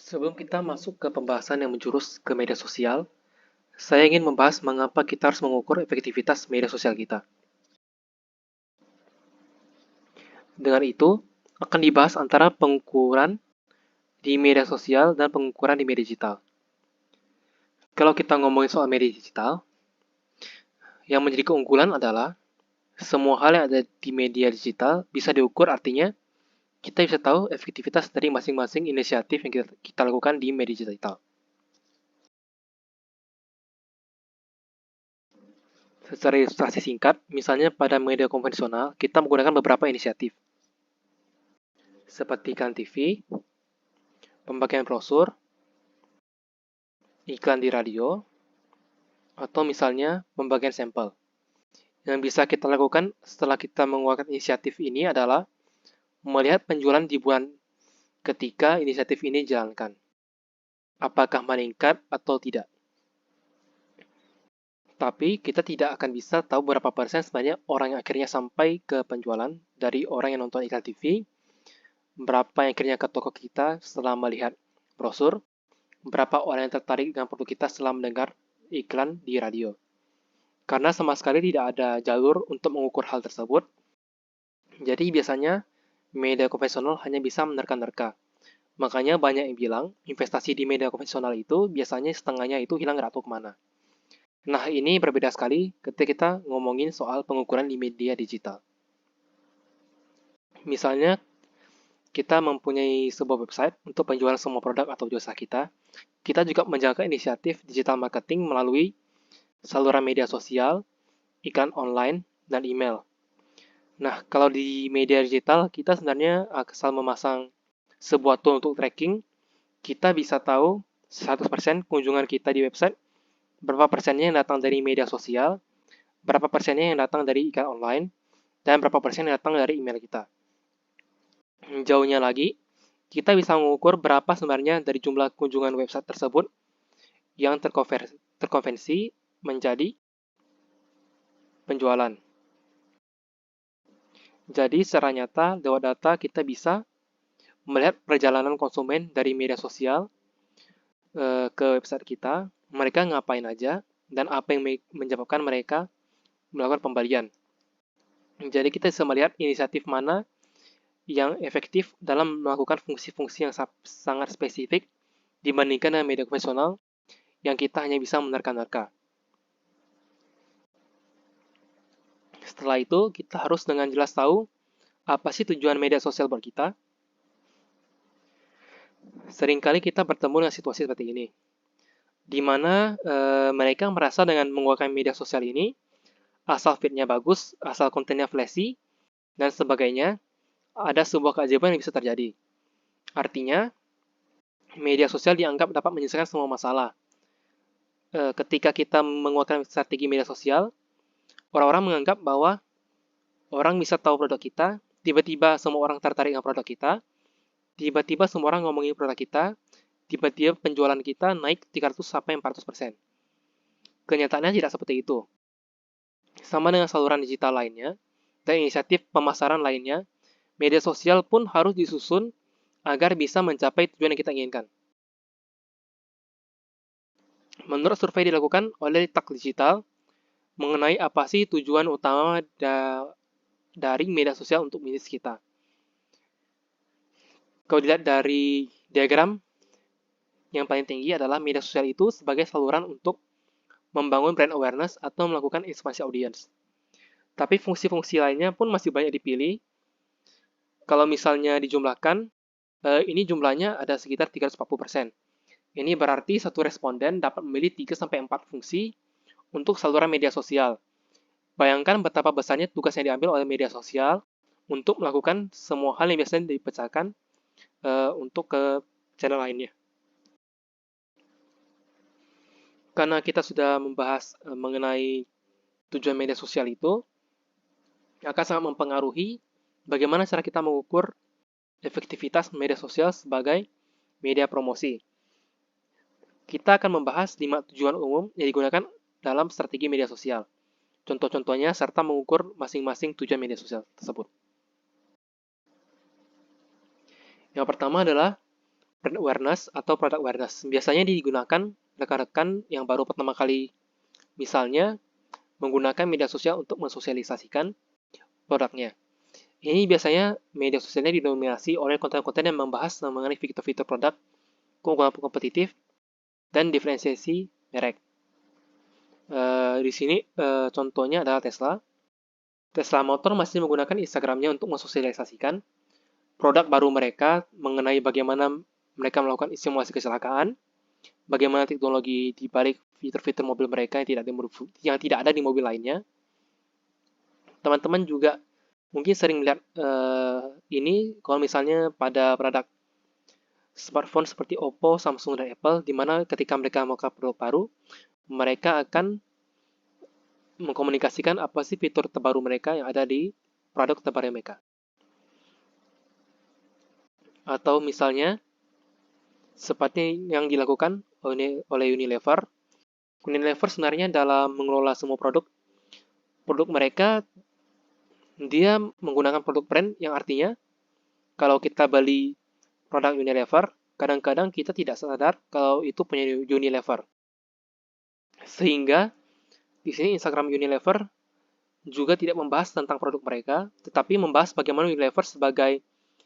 Sebelum kita masuk ke pembahasan yang menjurus ke media sosial, saya ingin membahas mengapa kita harus mengukur efektivitas media sosial kita. Dengan itu, akan dibahas antara pengukuran di media sosial dan pengukuran di media digital. Kalau kita ngomongin soal media digital, yang menjadi keunggulan adalah semua hal yang ada di media digital bisa diukur, artinya kita bisa tahu efektivitas dari masing-masing inisiatif yang kita lakukan di media digital. Secara ilustrasi singkat, misalnya pada media konvensional, kita menggunakan beberapa inisiatif, seperti iklan TV, pembagian brosur, iklan di radio, atau misalnya pembagian sampel. Yang bisa kita lakukan setelah kita mengeluarkan inisiatif ini adalah melihat penjualan di bulan ketika inisiatif ini dijalankan. Apakah meningkat atau tidak. Tapi kita tidak akan bisa tahu berapa persen sebenarnya orang yang akhirnya sampai ke penjualan dari orang yang nonton iklan TV, berapa yang akhirnya ke toko kita setelah melihat brosur, berapa orang yang tertarik dengan produk kita setelah mendengar iklan di radio. Karena sama sekali tidak ada jalur untuk mengukur hal tersebut, jadi biasanya media konvensional hanya bisa menerka-nerka. Makanya banyak yang bilang investasi di media konvensional itu biasanya setengahnya itu hilang nggak tahu kemana. Nah, ini berbeda sekali ketika kita ngomongin soal pengukuran di media digital. Misalnya, kita mempunyai sebuah website untuk penjualan semua produk atau jasa kita. Kita juga menjaga inisiatif digital marketing melalui saluran media sosial, iklan online, dan email. Nah, kalau di media digital, kita sebenarnya asal memasang sebuah tool untuk tracking, kita bisa tahu 100% kunjungan kita di website, berapa persennya yang datang dari media sosial, berapa persennya yang datang dari iklan online, dan berapa persen yang datang dari email kita. Jauhnya lagi, kita bisa mengukur berapa sebenarnya dari jumlah kunjungan website tersebut yang terkonvensi menjadi penjualan. Jadi secara nyata, lewat data kita bisa melihat perjalanan konsumen dari media sosial ke website kita, mereka ngapain aja, dan apa yang menyebabkan mereka melakukan pembelian. Jadi kita bisa melihat inisiatif mana yang efektif dalam melakukan fungsi-fungsi yang sangat spesifik dibandingkan dengan media konvensional yang kita hanya bisa menerka-nerka. Setelah itu, kita harus dengan jelas tahu apa sih tujuan media sosial buat kita. Seringkali kita bertemu dengan situasi seperti ini, di mana mereka merasa dengan menggunakan media sosial ini, asal fitnya bagus, asal kontennya flashy, dan sebagainya, ada sebuah keajaiban yang bisa terjadi. Artinya, media sosial dianggap dapat menyelesaikan semua masalah. Ketika kita menguatkan strategi media sosial, orang-orang menganggap bahwa orang bisa tahu produk kita, tiba-tiba semua orang tertarik dengan produk kita, tiba-tiba semua orang ngomongin produk kita, tiba-tiba penjualan kita naik 300-400%. Kenyataannya tidak seperti itu. Sama dengan saluran digital lainnya, dan inisiatif pemasaran lainnya, media sosial pun harus disusun agar bisa mencapai tujuan yang kita inginkan. Menurut survei dilakukan oleh Tak Digital mengenai apa sih tujuan utama dari media sosial untuk bisnis kita. Kalau dilihat dari diagram, yang paling tinggi adalah media sosial itu sebagai saluran untuk membangun brand awareness atau melakukan ekspansi audiens. Tapi fungsi-fungsi lainnya pun masih banyak dipilih. Kalau misalnya dijumlahkan, ini jumlahnya ada sekitar 340%. Ini berarti satu responden dapat memilih 3-4 fungsi untuk saluran media sosial. Bayangkan betapa besarnya tugas yang diambil oleh media sosial untuk melakukan semua hal yang biasanya dipecahkan untuk ke channel lainnya. Karena kita sudah membahas mengenai tujuan media sosial itu, akan sangat mempengaruhi bagaimana cara kita mengukur efektivitas media sosial sebagai media promosi. Kita akan membahas 5 tujuan umum yang digunakan dalam strategi media sosial. Contoh-contohnya serta mengukur masing-masing tujuan media sosial tersebut. Yang pertama adalah brand awareness atau product awareness. Biasanya digunakan rekan-rekan yang baru pertama kali, misalnya menggunakan media sosial untuk mensosialisasikan produknya. Ini biasanya media sosialnya didominasi oleh konten-konten yang membahas mengenai fitur-fitur produk, keunggulan kompetitif, dan diferensiasi merek. Di sini contohnya adalah Tesla. Tesla Motor masih menggunakan Instagramnya untuk mensosialisasikan produk baru mereka mengenai bagaimana mereka melakukan simulasi kecelakaan, bagaimana teknologi di balik fitur-fitur mobil mereka yang tidak ada di mobil lainnya. Teman-teman juga mungkin sering melihat ini kalau misalnya pada produk smartphone seperti Oppo, Samsung, dan Apple, di mana ketika mereka melakukan produk baru, mereka akan mengkomunikasikan apa sih fitur terbaru mereka yang ada di produk terbaru mereka. Atau misalnya, seperti yang dilakukan oleh Unilever. Unilever sebenarnya dalam mengelola semua produk mereka, dia menggunakan produk brand yang artinya kalau kita beli produk Unilever, kadang-kadang kita tidak sadar kalau itu punya Unilever. Sehingga di sini Instagram Unilever juga tidak membahas tentang produk mereka, tetapi membahas bagaimana Unilever sebagai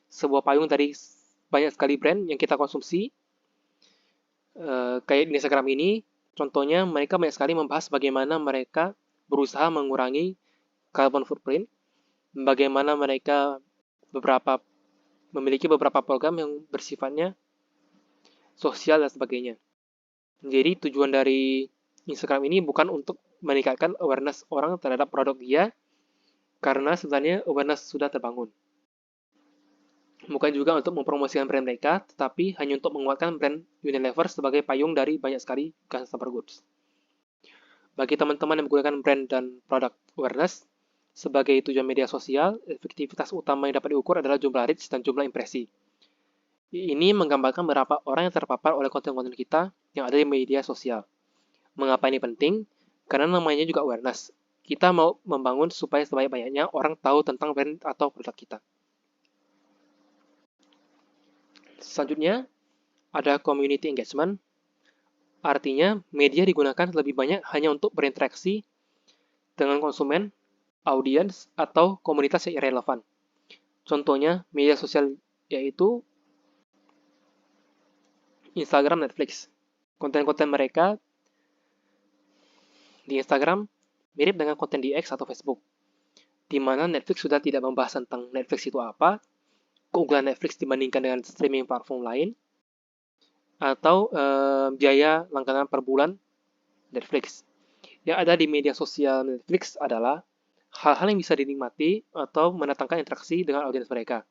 sebuah payung dari banyak sekali brand yang kita konsumsi. Kayak di Instagram ini, contohnya mereka banyak sekali membahas bagaimana mereka berusaha mengurangi carbon footprint, bagaimana mereka memiliki beberapa program yang bersifatnya sosial dan sebagainya. Jadi tujuan dari Instagram ini bukan untuk meningkatkan awareness orang terhadap produk dia, karena sebenarnya awareness sudah terbangun. Bukan juga untuk mempromosikan brand mereka, tetapi hanya untuk menguatkan brand Unilever sebagai payung dari banyak sekali consumer goods. Bagi teman-teman yang menggunakan brand dan produk awareness sebagai tujuan media sosial, efektivitas utama yang dapat diukur adalah jumlah reach dan jumlah impresi. Ini menggambarkan berapa orang yang terpapar oleh konten-konten kita yang ada di media sosial. Mengapa ini penting? Karena namanya juga awareness. Kita mau membangun supaya sebanyak-banyaknya orang tahu tentang brand atau produk kita. Selanjutnya, ada community engagement. Artinya, media digunakan lebih banyak hanya untuk berinteraksi dengan konsumen, audiens, atau komunitas yang relevan. Contohnya, media sosial yaitu Instagram, Netflix. Konten-konten mereka di Instagram mirip dengan konten di X atau Facebook, di mana Netflix sudah tidak membahas tentang Netflix itu apa, keunggulan Netflix dibandingkan dengan streaming platform lain, atau biaya langganan per bulan Netflix. Yang ada di media sosial Netflix adalah hal-hal yang bisa dinikmati atau mendatangkan interaksi dengan audiens mereka.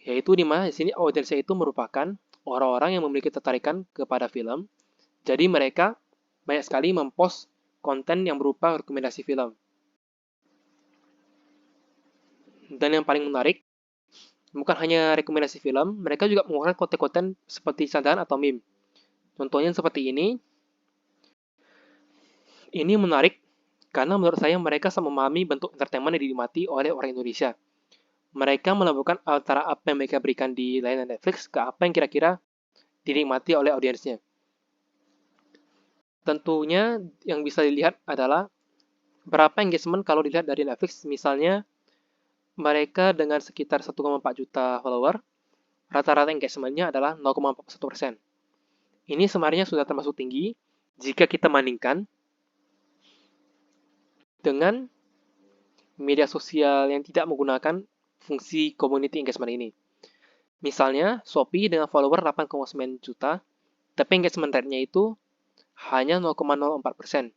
Yaitu di mana di sini audiensnya itu merupakan orang-orang yang memiliki ketertarikan kepada film. Jadi mereka banyak sekali mempost konten yang berupa rekomendasi film. Dan yang paling menarik, bukan hanya rekomendasi film, mereka juga mengeluarkan konten-konten seperti candaan atau meme. Contohnya seperti ini. Ini menarik karena menurut saya mereka sama memahami bentuk entertainment yang dinikmati oleh orang Indonesia. Mereka melakukan antara apa yang mereka berikan di layanan Netflix ke apa yang kira-kira dinikmati oleh audiensnya. Tentunya yang bisa dilihat adalah berapa engagement kalau dilihat dari Netflix. Misalnya mereka dengan sekitar 1,4 juta follower, rata-rata engagementnya adalah 0,41%. Ini sebenarnya sudah termasuk tinggi jika kita bandingkan dengan media sosial yang tidak menggunakan fungsi community engagement ini. Misalnya, Shopee dengan follower 8,9 juta, tapi engagement rate-nya itu hanya 0,04%.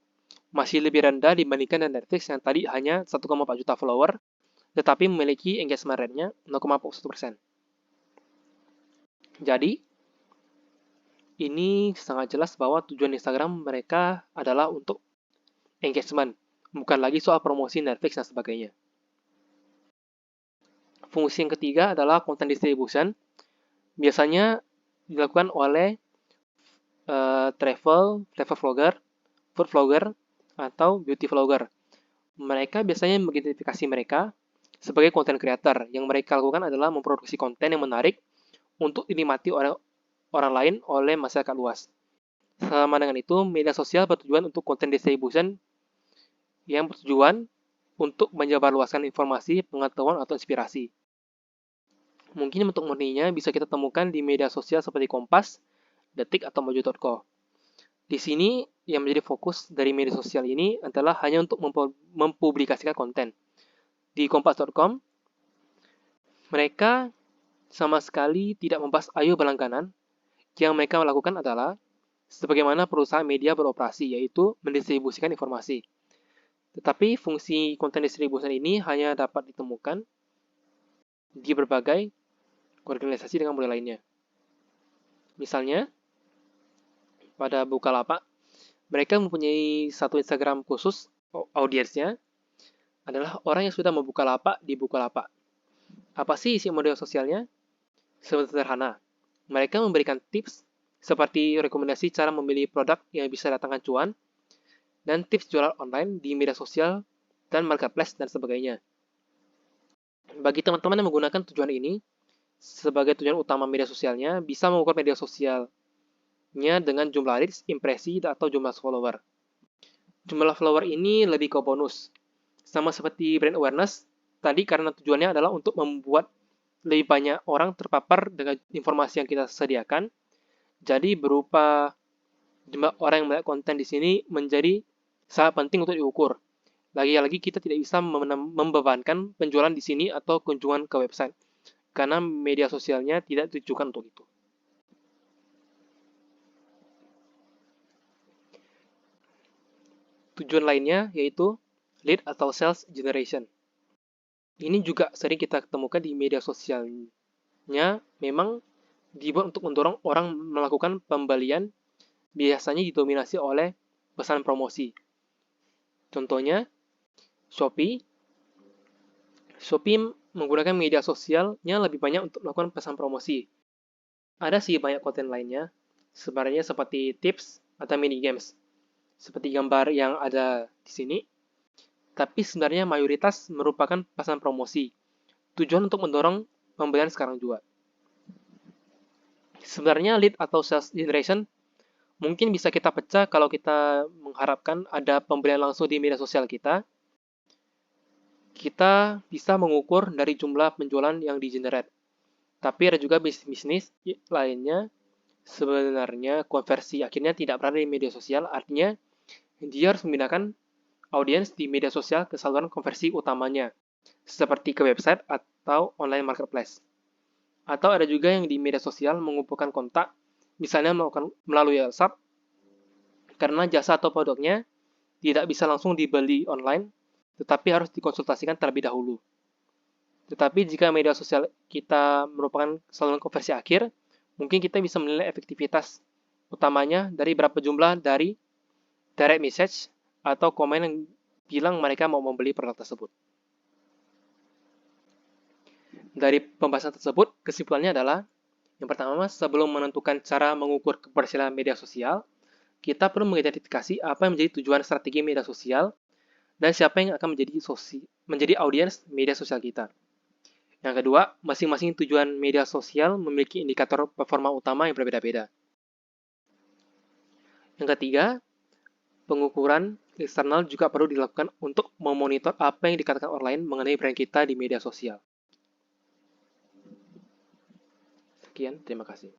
Masih lebih rendah dibandingkan dengan Netflix yang tadi hanya 1,4 juta follower, tetapi memiliki engagement rate-nya 0,41%. Jadi, ini sangat jelas bahwa tujuan Instagram mereka adalah untuk engagement, bukan lagi soal promosi Netflix dan sebagainya. Fungsi yang ketiga adalah content distribution. Biasanya dilakukan oleh travel vlogger, food vlogger, atau beauty vlogger. Mereka biasanya mengidentifikasi mereka sebagai content creator. Yang mereka lakukan adalah memproduksi konten yang menarik untuk dinikmati oleh orang lain oleh masyarakat luas. Sama dengan itu, media sosial bertujuan untuk content distribution yang bertujuan untuk menyebarluaskan informasi, pengetahuan, atau inspirasi. Mungkin bentuk murninya bisa kita temukan di media sosial seperti Kompas, Detik, atau Mojo.co. Di sini yang menjadi fokus dari media sosial ini adalah hanya untuk mempublikasikan konten. Di kompas.com, mereka sama sekali tidak membahas ayo berlangganan. Yang mereka lakukan adalah sebagaimana perusahaan media beroperasi, yaitu mendistribusikan informasi. Tetapi fungsi konten distribution ini hanya dapat ditemukan di berbagai organisasi dengan model lainnya. Misalnya, pada Bukalapak, mereka mempunyai satu Instagram khusus, audiensnya adalah orang yang sudah membuka lapak di Bukalapak. Apa sih isi model sosialnya? Sederhana, mereka memberikan tips seperti rekomendasi cara memilih produk yang bisa datangkan cuan, dan tips jualan online di media sosial dan marketplace dan sebagainya. Bagi teman-teman yang menggunakan tujuan ini, sebagai tujuan utama media sosialnya, bisa mengukur media sosialnya dengan jumlah reach, impresi, atau jumlah follower. Jumlah follower ini lebih ke bonus. Sama seperti brand awareness, tadi karena tujuannya adalah untuk membuat lebih banyak orang terpapar dengan informasi yang kita sediakan. Jadi berupa jumlah orang yang melihat konten di sini menjadi sangat penting untuk diukur. Lagi-lagi kita tidak bisa membebankan penjualan di sini atau kunjungan ke website, karena media sosialnya tidak ditujukan untuk itu. Tujuan lainnya yaitu lead atau sales generation. Ini juga sering kita temukan di media sosialnya, memang dibuat untuk mendorong orang melakukan pembelian, biasanya didominasi oleh pesan promosi. Contohnya, Shopee menggunakan media sosialnya lebih banyak untuk melakukan pesan promosi. Ada sih banyak konten lainnya, sebenarnya seperti tips atau mini games, seperti gambar yang ada di sini, tapi sebenarnya mayoritas merupakan pesan promosi, tujuan untuk mendorong pembelian sekarang juga. Sebenarnya lead atau sales generation mungkin bisa kita pecah kalau kita mengharapkan ada pembelian langsung di media sosial kita. Kita bisa mengukur dari jumlah penjualan yang di-generate. Tapi ada juga bisnis lainnya, sebenarnya konversi akhirnya tidak berada di media sosial, artinya dia harus memindahkan audiens di media sosial ke saluran konversi utamanya, seperti ke website atau online marketplace. Atau ada juga yang di media sosial mengumpulkan kontak, misalnya melalui WhatsApp, karena jasa atau produknya tidak bisa langsung dibeli online, tetapi harus dikonsultasikan terlebih dahulu. Tetapi jika media sosial kita merupakan saluran konversi akhir, mungkin kita bisa menilai efektivitas utamanya dari berapa jumlah dari direct message atau komen yang bilang mereka mau membeli produk tersebut. Dari pembahasan tersebut, kesimpulannya adalah, yang pertama, sebelum menentukan cara mengukur keberhasilan media sosial, kita perlu mengidentifikasi apa yang menjadi tujuan strategi media sosial dan siapa yang akan menjadi audiens media sosial kita. Yang kedua, masing-masing tujuan media sosial memiliki indikator performa utama yang berbeda-beda. Yang ketiga, pengukuran eksternal juga perlu dilakukan untuk memonitor apa yang dikatakan orang lain mengenai brand kita di media sosial. Sekian, terima kasih.